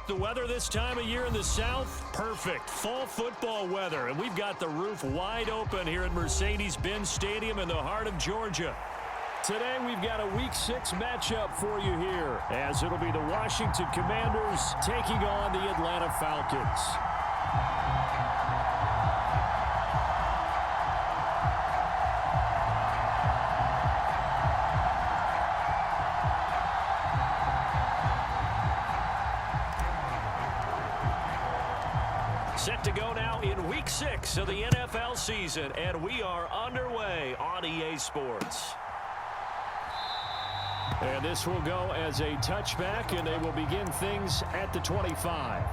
The weather this time of year in the South, perfect. Fall football weather, and we've got the roof wide open here at Mercedes-Benz Stadium in the heart of Georgia. Today we've got a Week 6 matchup for you here, as it'll be the Washington Commanders taking on the Atlanta Falcons. Set to go now in Week 6 of the NFL season, and we are underway on EA Sports. And this will go as a touchback, and they will begin things at the 25.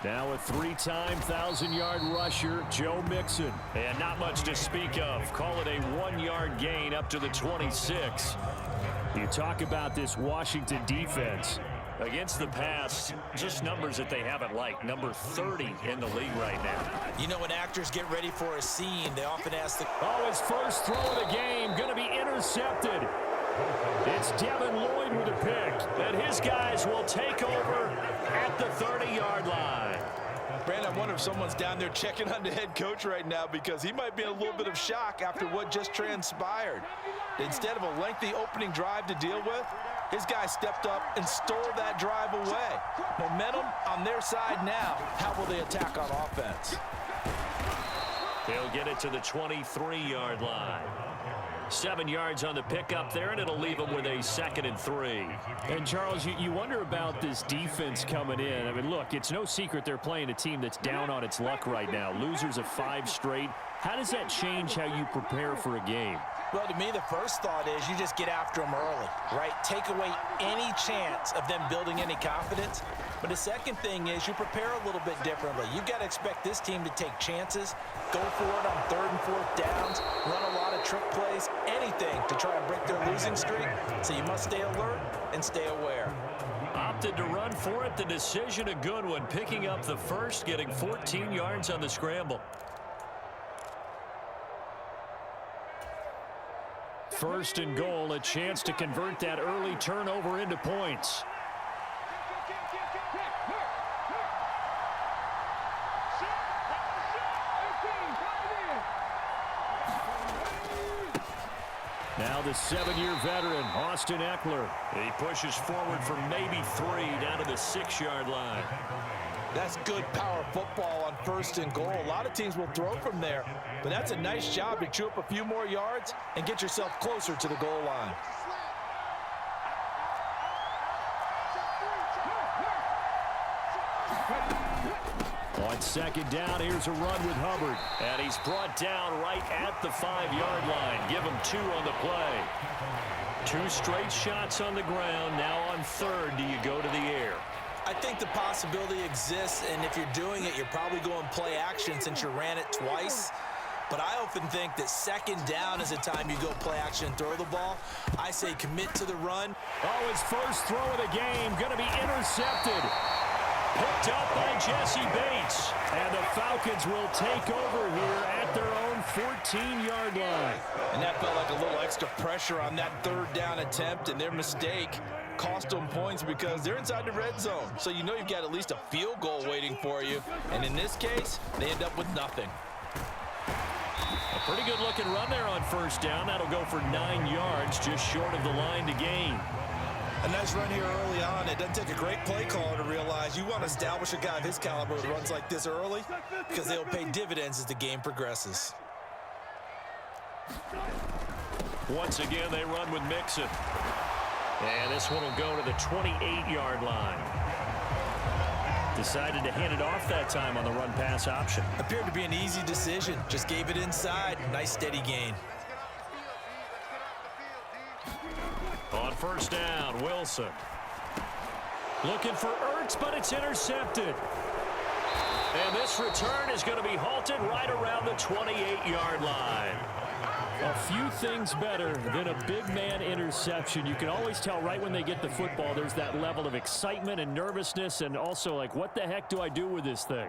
Now a three-time 1,000-yard rusher, Joe Mixon. And not much to speak of. Call it a 1-yard gain up to the 26. You talk about this Washington defense. Against the pass, just numbers that they haven't liked. Number 30 in the league right now. You know, when actors get ready for a scene, they often ask the... Oh, his first throw of the game going to be intercepted. It's Devin Lloyd with a pick. And his guys will take over at the 30-yard line. Brandon, I wonder if someone's down there checking on the head coach right now, because he might be in a little bit of shock after what just transpired. Instead of a lengthy opening drive to deal with, his guy stepped up and stole that drive away. Momentum on their side now. How will they attack on offense? He'll get it to the 23-yard line. 7 yards on the pickup there, and it'll leave him with a 2nd and 3. And, Charles, you wonder about this defense coming in. I mean, look, it's no secret they're playing a team that's down on its luck right now. Losers of 5 straight. How does that change how you prepare for a game? Well, to me, the first thought is you just get after them early, right? Take away any chance of them building any confidence. But the second thing is you prepare a little bit differently. You've got to expect this team to take chances, go for it on 3rd and 4th downs, run a lot of trick plays, anything to try and break their losing streak. So you must stay alert and stay aware. Opted to run for it. The decision a good one. Picking up the first, getting 14 yards on the scramble. First and goal, a chance to convert that early turnover into points. Now the 7-year veteran, Austin Eckler. He pushes forward for maybe 3 down to the 6-yard line. That's good power football on 1st and goal. A lot of teams will throw from there, but that's a nice job to chew up a few more yards and get yourself closer to the goal line. On 2nd down, here's a run with Hubbard. And he's brought down right at the 5-yard line. Give him 2 on the play. 2 straight shots on the ground. Now on 3rd, do you go to the air? I think the possibility exists, and if you're doing it, you're probably going play action since you ran it twice. But I often think that 2nd down is the time you go play action and throw the ball. I say commit to the run. Oh, his first throw of the game going to be intercepted. Picked up by Jesse Bates. And the Falcons will take over here at their own 14-yard line. And that felt like a little extra pressure on that 3rd down attempt, and their mistake cost them points because they're inside the red zone. So you know you've got at least a field goal waiting for you. And in this case, they end up with nothing. A pretty good looking run there on 1st down. That'll go for 9 yards, just short of the line to gain. A nice run here early on. It doesn't take a great play caller to realize you want to establish a guy of his caliber who runs like this early, because they'll pay dividends as the game progresses. Once again, they run with Mixon. And this one will go to the 28-yard line. Decided to hand it off that time on the run-pass option. Appeared to be an easy decision. Just gave it inside. Nice steady gain. On 1st down, Wilson. Looking for Ertz, but it's intercepted. And this return is going to be halted right around the 28-yard line. A few things better than a big man interception. You can always tell right when they get the football, there's that level of excitement and nervousness, and also like, what the heck do I do with this thing?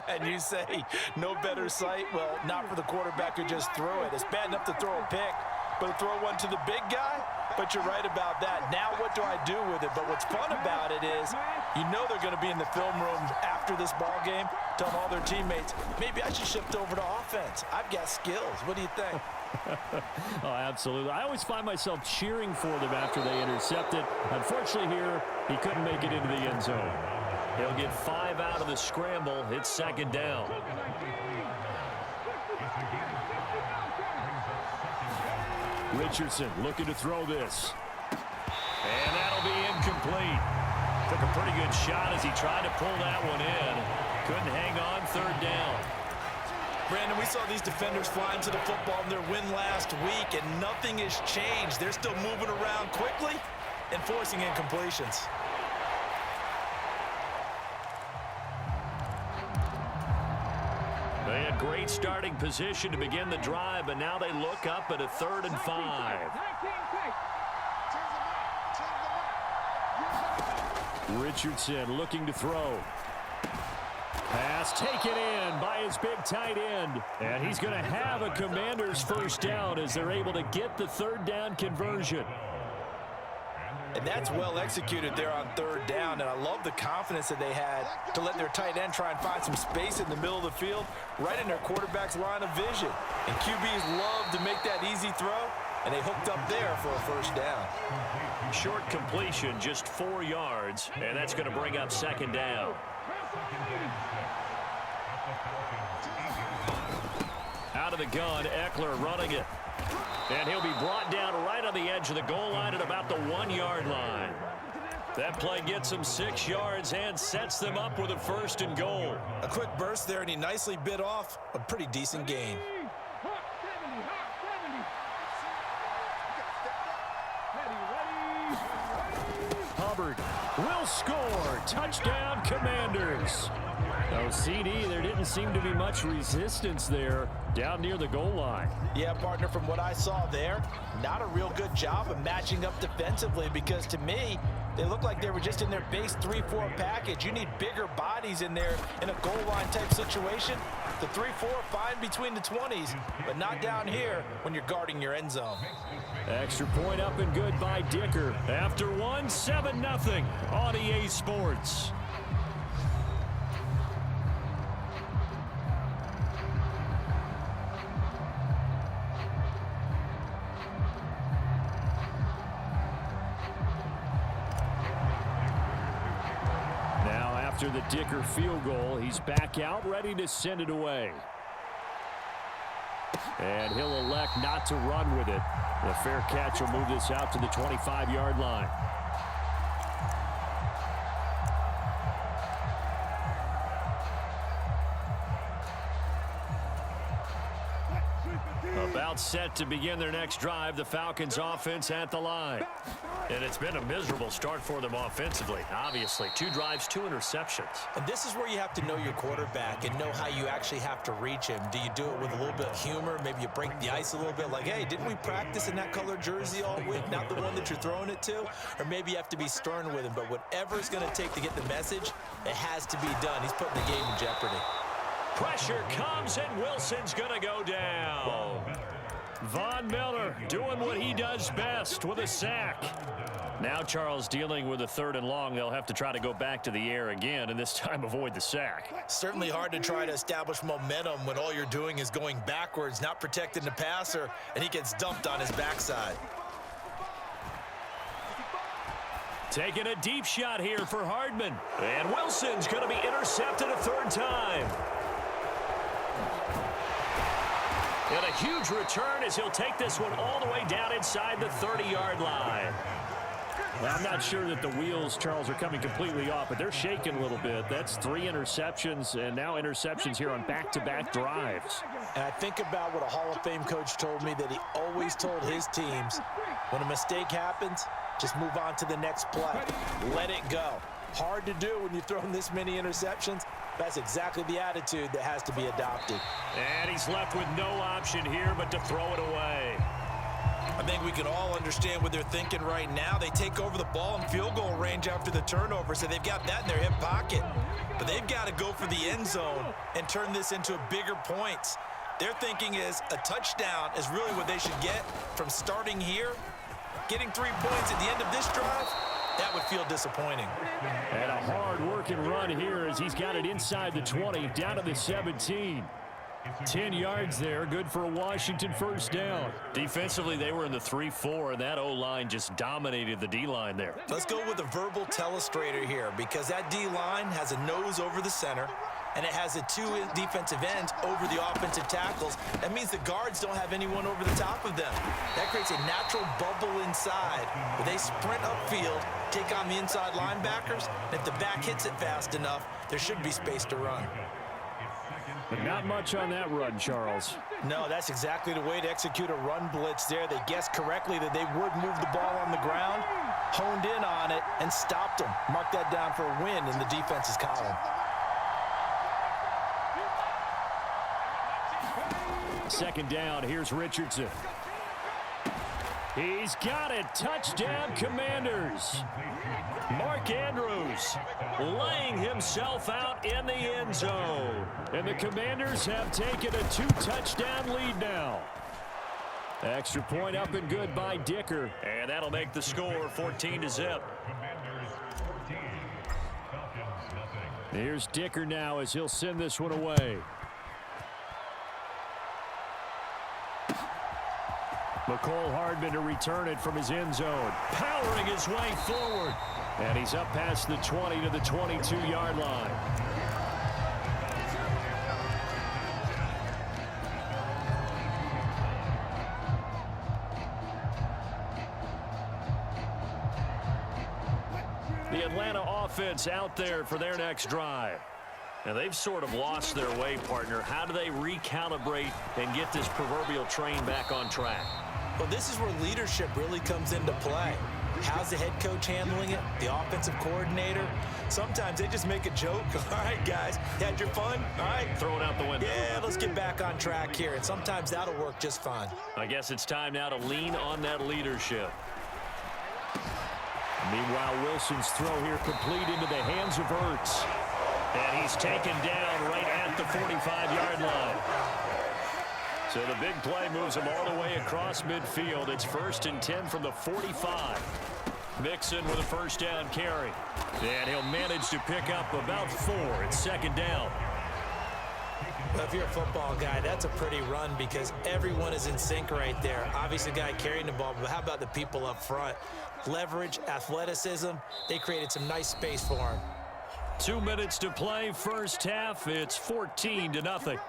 And you say, no better sight? Well, not for the quarterback who just threw it. It's bad enough to throw a pick, but to throw one to the big guy? But you're right about that. Now what do I do with it? But what's fun about it is you know they're going to be in the film room after this ball game telling all their teammates, maybe I should shift over to offense. I've got skills. What do you think? Oh, absolutely. I always find myself cheering for them after they intercept it. Unfortunately here, he couldn't make it into the end zone. He'll get 5 out of the scramble. It's second down. Richardson looking to throw this. And that'll be incomplete. Took a pretty good shot as he tried to pull that one in. Couldn't hang on, third down. Brandon, we saw these defenders flying to the football in their win last week, and nothing has changed. They're still moving around quickly and forcing incompletions. They had great starting position to begin the drive, but now they look up at a 3rd and 5. Richardson looking to throw. Pass taken in by his big tight end. And he's going to have a Commanders first down as they're able to get the 3rd down conversion. And that's well executed there on 3rd down, and I love the confidence that they had to let their tight end try and find some space in the middle of the field, right in their quarterback's line of vision. And QBs love to make that easy throw, and they hooked up there for a first down. Short completion, just 4 yards, and that's going to bring up second down. Out of the gun, Eckler running it. And he'll be brought down right on the edge of the goal line at about the 1-yard line. That play gets him 6 yards and sets them up with a 1st and goal. A quick burst there, and he nicely bit off a pretty decent gain. Hubbard will score. Touchdown, Commanders. No CD, there didn't seem to be much resistance there down near the goal line. Yeah, partner, from what I saw there, not a real good job of matching up defensively, because to me, they look like they were just in their base 3-4 package. You need bigger bodies in there in a goal line type situation. The 3-4 fine between the 20s, but not down here when you're guarding your end zone. Extra point up and good by Dicker. After one, 7-0 on EA Sports. After the Dicker field goal, he's back out, ready to send it away. And he'll elect not to run with it. The fair catch will move this out to the 25-yard line. About set to begin their next drive, the Falcons offense at the line. And it's been a miserable start for them offensively, obviously. 2 drives, 2 interceptions. And this is where you have to know your quarterback and know how you actually have to reach him. Do you do it with a little bit of humor? Maybe you break the ice a little bit, like, hey, didn't we practice in that color jersey all week, not the one that you're throwing it to? Or maybe you have to be stern with him. But whatever it's going to take to get the message, it has to be done. He's putting the game in jeopardy. Pressure comes, and Wilson's going to go down. Von Miller doing what he does best with a sack. Now Charles dealing with a 3rd and long. They'll have to try to go back to the air again, and this time avoid the sack. Certainly hard to try to establish momentum when all you're doing is going backwards, not protecting the passer, and he gets dumped on his backside. Taking a deep shot here for Hardman. And Wilson's going to be intercepted a 3rd time. And a huge return as he'll take this one all the way down inside the 30-yard line. Well, I'm not sure that the wheels, Charles, are coming completely off, but they're shaking a little bit. That's 3 interceptions, and now interceptions here on back-to-back drives. And I think about what a Hall of Fame coach told me, that he always told his teams, when a mistake happens, just move on to the next play. Let it go. Hard to do when you're throwing this many interceptions, That's exactly the attitude that has to be adopted. And he's left with no option here but to throw it away. I think we can all understand what they're thinking right now. They take over the ball in field goal range after the turnover, so they've got that in their hip pocket. But they've got to go for the end zone and turn this into bigger points. Their thinking is a touchdown is really what they should get from starting here. Getting 3 points at the end of this drive, that would feel disappointing. And a hard-working run here as he's got it inside the 20, down to the 17. 10 yards there, good for a Washington first down. Defensively, they were in the 3-4, and that O-line just dominated the D-line there. Let's go with a verbal telestrator here because that D-line has a nose over the center, and it has the 2 defensive ends over the offensive tackles. That means the guards don't have anyone over the top of them. That creates a natural bubble inside where they sprint upfield, take on the inside linebackers, and if the back hits it fast enough, there should be space to run. But not much on that run, Charles. No, that's exactly the way to execute a run blitz there. They guessed correctly that they would move the ball on the ground, honed in on it, and stopped them. Mark that down for a win in the defense's column. Second down, here's Richardson. He's got it. Touchdown, Commanders. Mark Andrews laying himself out in the end zone. And the Commanders have taken a 2-touchdown lead now. Extra point up and good by Dicker. And that'll make the score 14-0. Here's Dicker now as he'll send this one away. McCole Hardman to return it from his end zone. Powering his way forward. And he's up past the 20 to the 22-yard line. The Atlanta offense out there for their next drive. Now, they've sort of lost their way, partner. How do they recalibrate and get this proverbial train back on track? Well, this is where leadership really comes into play. How's the head coach handling it? The offensive coordinator? Sometimes they just make a joke. All right, guys, you had your fun? All right. Throw it out the window. Yeah, let's get back on track here. And sometimes that'll work just fine. I guess it's time now to lean on that leadership. Meanwhile, Wilson's throw here complete into the hands of Ertz. And he's taken down right at the 45-yard line. So the big play moves him all the way across midfield. It's 1st and 10 from the 45. Mixon with a first down carry. And he'll manage to pick up about 4. It's 2nd down. Well, if you're a football guy, that's a pretty run because everyone is in sync right there. Obviously, the guy carrying the ball, but how about the people up front? Leverage, athleticism, they created some nice space for him. 2 minutes to play, first half. It's 14-0.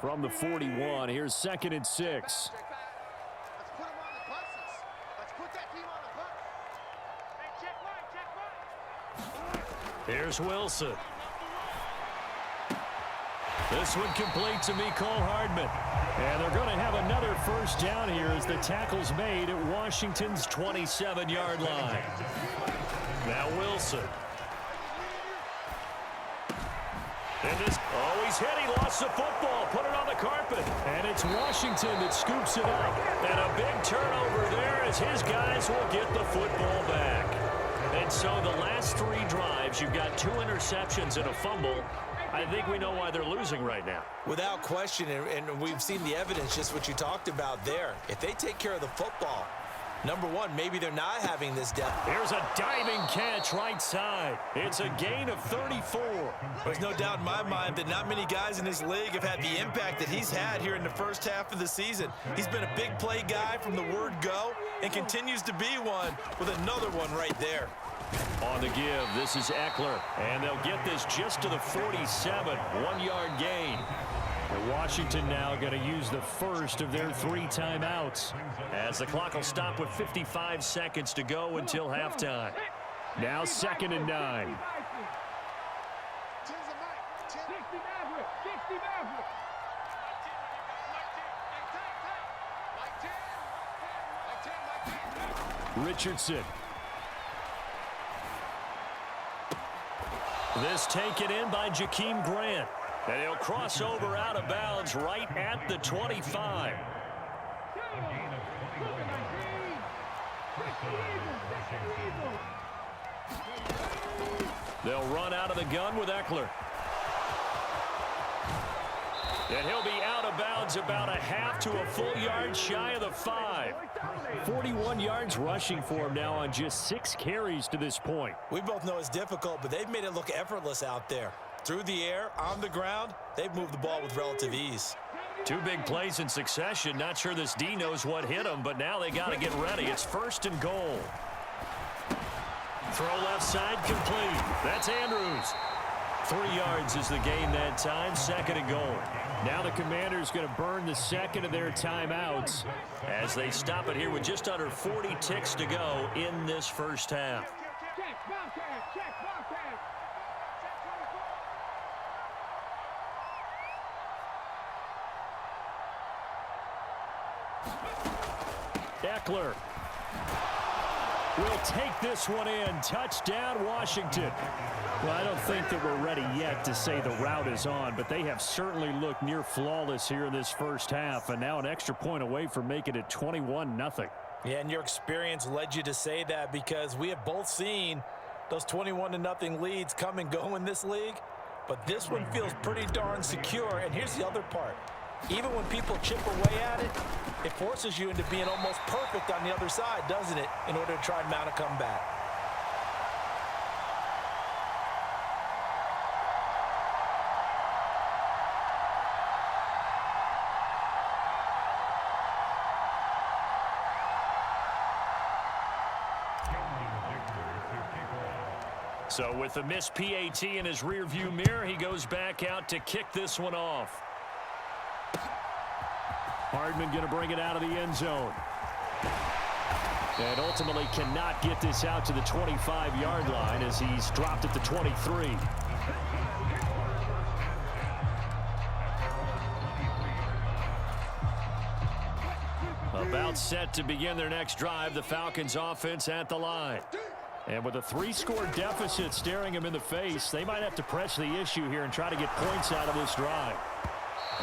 From the 41, here's 2nd and 6. Let's put them on the buses. Let's put that team on the bus. Hey, check right. Here's Wilson. This one complete to Mecole Hardman. And they're going to have another first down here as the tackle's made at Washington's 27-yard line. Now Wilson. And this, he's hit. He lost the football. Put it on the carpet. And it's Washington that scoops it up. And a big turnover there as his guys will get the football back. And so the last 3 drives, you've got 2 interceptions and a fumble. I think we know why they're losing right now. Without question, and we've seen the evidence, just what you talked about there. If they take care of the football, number one, maybe they're not having this depth. Here's a diving catch right side. It's a gain of 34. There's no doubt in my mind that not many guys in this league have had the impact that he's had here in the first half of the season. He's been a big play guy from the word go and continues to be one with another one right there. On the give, this is Eckler. And they'll get this just to the 47, 1-yard gain. And Washington now going to use the first of their 3 timeouts. As the clock will stop with 55 seconds to go until halftime. Now 2nd and 9. Richardson. This taken in by Jakeem Grant. And he'll cross over out of bounds right at the 25. They'll run out of the gun with Eckler. And he'll be out of bounds about a half to a full yard shy of the 5. 41 yards rushing for him now on just 6 carries to this point. We both know it's difficult, but they've made it look effortless out there. Through the air, on the ground, they've moved the ball with relative ease. 2 big plays in succession. Not sure this D knows what hit him, but now they got to get ready. It's 1st and goal. Throw left side complete. That's Andrews. 3 yards is the gain that time. 2nd and goal. Now the Commanders going to burn the 2nd of their timeouts as they stop it here with just under 40 ticks to go in this first half. Eckler will take this one in. Touchdown, Washington. Well, I don't think that we're ready yet to say the route is on, but they have certainly looked near flawless here in this first half, and now an extra point away from making it 21-0. Yeah, and your experience led you to say that because we have both seen those 21-0 leads come and go in this league, but this one feels pretty darn secure. And here's the other part. Even when people chip away at it, it forces you into being almost perfect on the other side, doesn't it, in order to try and mount a comeback. So with the missed PAT in his rearview mirror, he goes back out to kick this one off. Hardman going to bring it out of the end zone. And ultimately cannot get this out to the 25-yard line as he's dropped at the 23. About set to begin their next drive, the Falcons offense at the line. And with a 3-score deficit staring him in the face, they might have to press the issue here and try to get points out of this drive.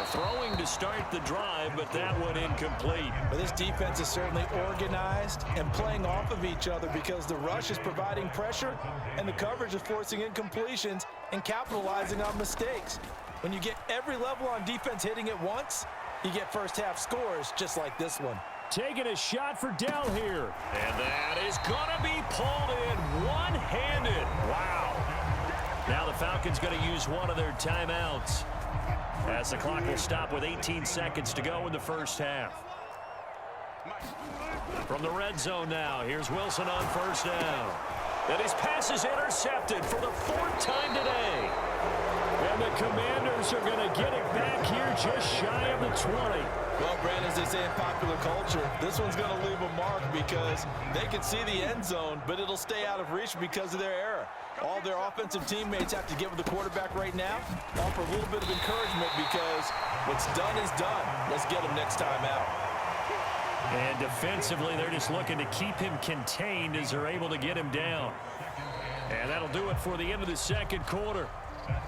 Throwing to start the drive, but that one incomplete. But this defense is certainly organized and playing off of each other because the rush is providing pressure and the coverage is forcing incompletions and capitalizing on mistakes. When you get every level on defense hitting at once, you get first-half scores just like this one. Taking a shot for Dell here. And that is going to be pulled in one-handed. Wow. Now the Falcons going to use one of their timeouts as the clock will stop with 18 seconds to go in the first half. From the red zone now, here's Wilson on first down. And his pass is intercepted for the 4th time today. And the Commanders are going to get it back here just shy of the 20. Well, Brandon, as they say in popular culture, this one's going to leave a mark because they can see the end zone, but it'll stay out of reach because of their error. All their offensive teammates have to get with the quarterback right now, offer a little bit of encouragement because what's done is done. Let's get him next time out. And defensively, they're just looking to keep him contained as they're able to get him down. And that'll do it for the end of the second quarter.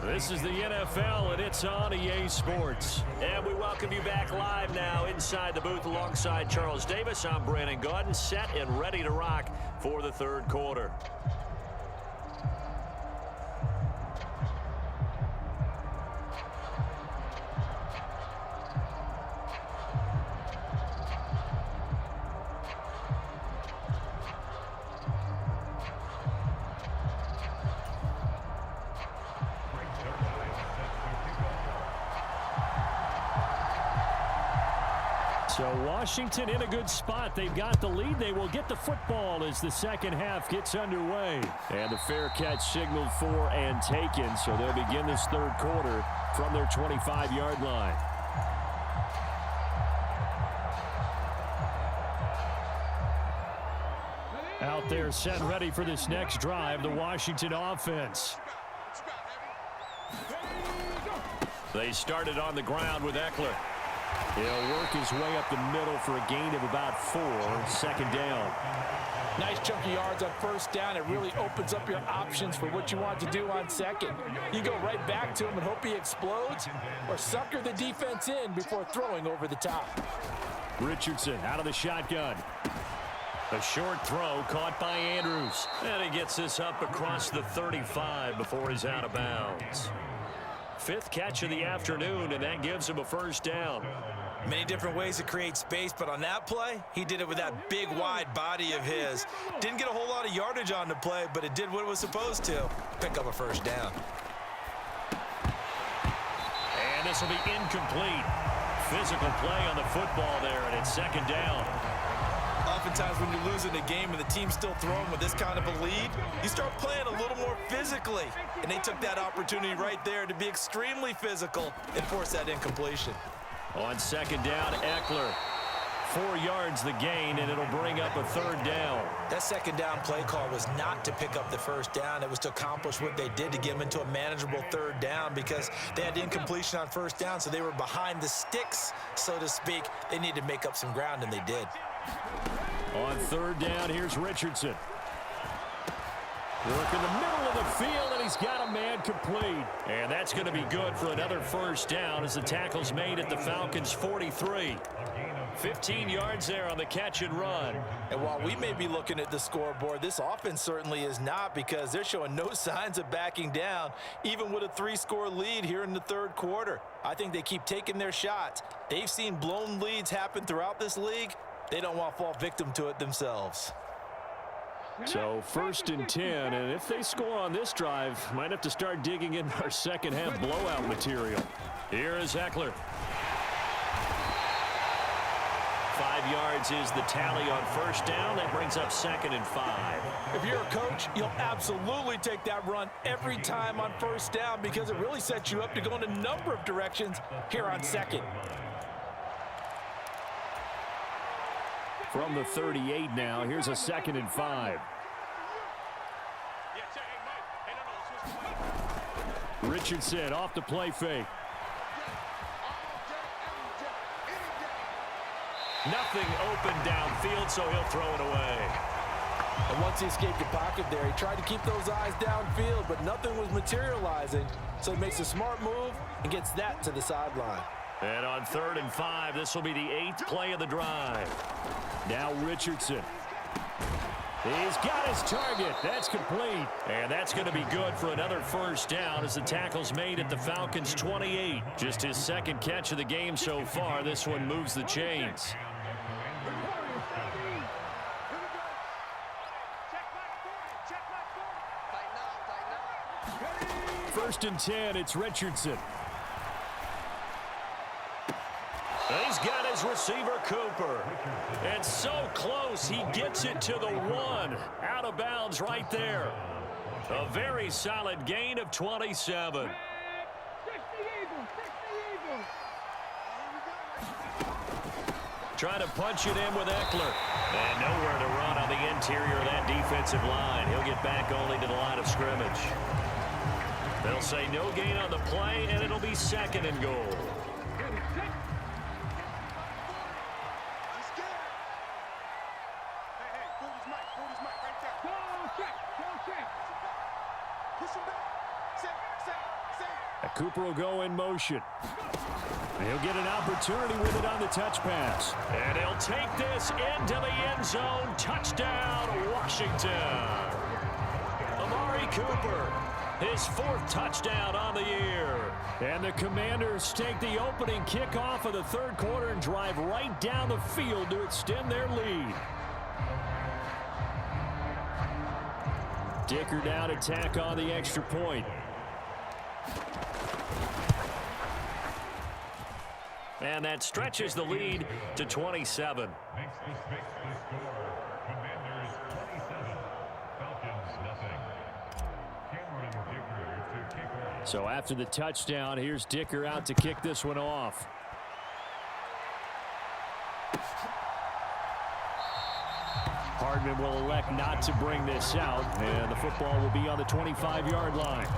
This is the NFL, and it's on EA Sports. And we welcome you back live now inside the booth alongside Charles Davis. I'm Brandon Gaudin, set and ready to rock for the third quarter. So Washington in a good spot. They've got the lead. They will get the football as the second half gets underway. And the fair catch signaled for and taken. So they'll begin this third quarter from their 25-yard line. Out there set and ready for this next drive, the Washington offense. They started on the ground with Eckler. He'll work his way up the middle for a gain of about 4. Second down. Nice chunky yards on first down. It really opens up your options for what you want to do on second. You go right back to him and hope he explodes, or sucker the defense in before throwing over the top. Richardson out of the shotgun. A short throw caught by Andrews. And he gets this up across the 35 before he's out of bounds. 5th catch of the afternoon, and that gives him a first down. Many different ways to create space, but on that play, he did it with that big, wide body of his. Didn't get a whole lot of yardage on the play, but it did what it was supposed to. Pick up a first down. And this will be incomplete. Physical play on the football there, and it's second down. Oftentimes when you're losing a game and the team's still throwing with this kind of a lead, you start playing a little more physically. And they took that opportunity right there to be extremely physical and force that incompletion. On second down, Eckler. 4 yards the gain, and it'll bring up a third down. That second down play call was not to pick up the first down. It was to accomplish what they did to get them into a manageable third down because they had incompletion on first down, so they were behind the sticks, so to speak. They needed to make up some ground, and they did. On third down, here's Richardson. Work in the middle of the field, and he's got a man complete. And that's going to be good for another first down as the tackle's made at the Falcons' 43. 15 yards there on the catch and run. And while we may be looking at the scoreboard, this offense certainly is not, because they're showing no signs of backing down, even with a 3-score lead here in the third quarter. I think they keep taking their shots. They've seen blown leads happen throughout this league. They don't want to fall victim to it themselves. So 1st and 10, and if they score on this drive, might have to start digging in our second half blowout material. Here is Eckler. 5 yards is the tally on first down. That brings up 2nd and 5. If you're a coach, you'll absolutely take that run every time on first down because it really sets you up to go in a number of directions here on second. From the 38 now, here's a 2nd and 5. Richardson off the play fake. Nothing open downfield, so he'll throw it away. And once he escaped the pocket there, he tried to keep those eyes downfield, but nothing was materializing. So he makes a smart move and gets that to the sideline. And on 3rd and 5, this will be the 8th play of the drive. Now Richardson. He's got his target. That's complete. And that's going to be good for another first down as the tackle's made at the Falcons' 28. Just his 2nd catch of the game so far. This one moves the chains. 1st and 10, it's Richardson. He's got his receiver, Cooper. And so close, he gets it to the 1. Out of bounds right there. A very solid gain of 27. Trying to punch it in with Eckler. And nowhere to run on the interior of that defensive line. He'll get back only to the line of scrimmage. They'll say no gain on the play, and it'll be 2nd and goal. Cooper will go in motion. He'll get an opportunity with it on the touch pass. And he'll take this into the end zone. Touchdown, Washington. Amari Cooper, his 4th touchdown on the year. And the Commanders take the opening kickoff of the third quarter and drive right down the field to extend their lead. Dicker down to tack on the extra point. And that stretches the lead to 27. So after the touchdown, here's Dicker out to kick this one off. Hardman will elect not to bring this out, and the football will be on the 25-yard line.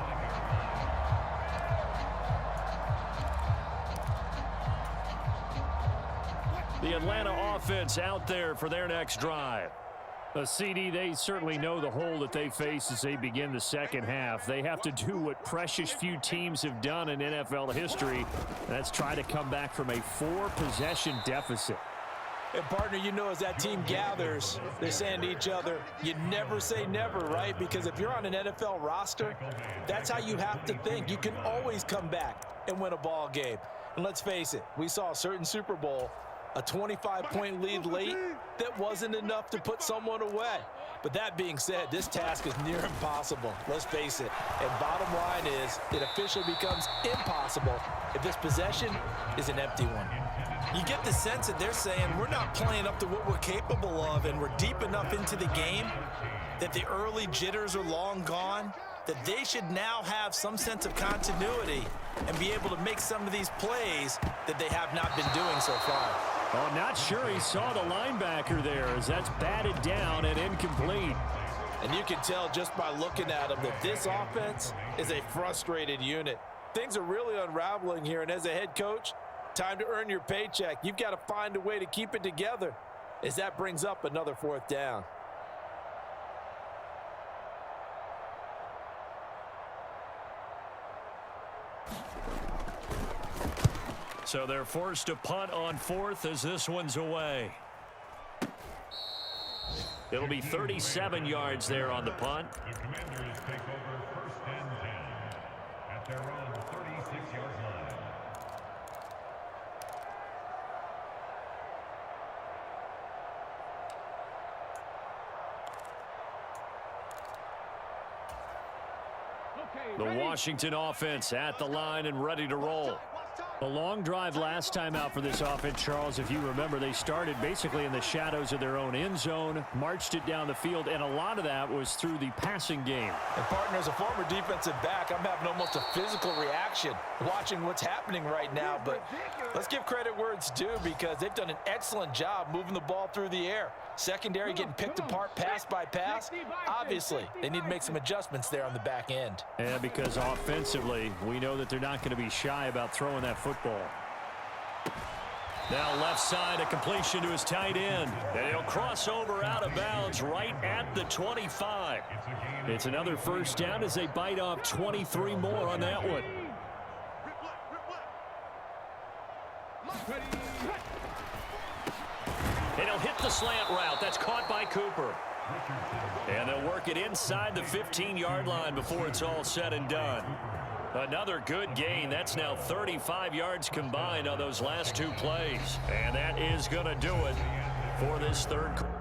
The Atlanta offense out there for their next drive. CD, they certainly know the hole that they face as they begin the second half. They have to do what precious few teams have done in NFL history. That's try to come back from a 4-possession deficit. And, partner, you know, as that team gathers, they're saying to each other, you never say never, right? Because if you're on an NFL roster, that's how you have to think. You can always come back and win a ball game. And let's face it, we saw a certain Super Bowl, a 25-point lead late that wasn't enough to put someone away. But that being said, this task is near impossible. Let's face it. And bottom line is, it officially becomes impossible if this possession is an empty one. You get the sense that they're saying we're not playing up to what we're capable of, and we're deep enough into the game that the early jitters are long gone, that they should now have some sense of continuity and be able to make some of these plays that they have not been doing so far. Oh, not sure he saw the linebacker there as that's batted down and incomplete. And you can tell just by looking at them that this offense is a frustrated unit. Things are really unraveling here, and as a head coach, time to earn your paycheck. You've got to find a way to keep it together as that brings up another 4th down. So they're forced to punt on 4th as this one's away. It'll be 37 yards there on the punt. The Commanders take over 1st and 10 at their own 36-yard line. The Washington offense at the line and ready to roll. A long drive last time out for this offense, Charles. If you remember, they started basically in the shadows of their own end zone, marched it down the field, and a lot of that was through the passing game. And, partner, as a former defensive back, I'm having almost a physical reaction watching what's happening right now. But let's give credit where it's due, because they've done an excellent job moving the ball through the air. Secondary getting picked apart pass by pass. Obviously, they need to make some adjustments there on the back end. And because offensively, we know that they're not going to be shy about throwing that football. Now left side, a completion to his tight end. And he'll cross over out of bounds right at the 25. It's another 1st down as they bite off 23 more on that one. And he'll hit the slant route. That's caught by Cooper. And they'll work it inside the 15-yard line before it's all said and done. Another good gain. That's now 35 yards combined on those last 2 plays. And that is going to do it for this 3rd quarter.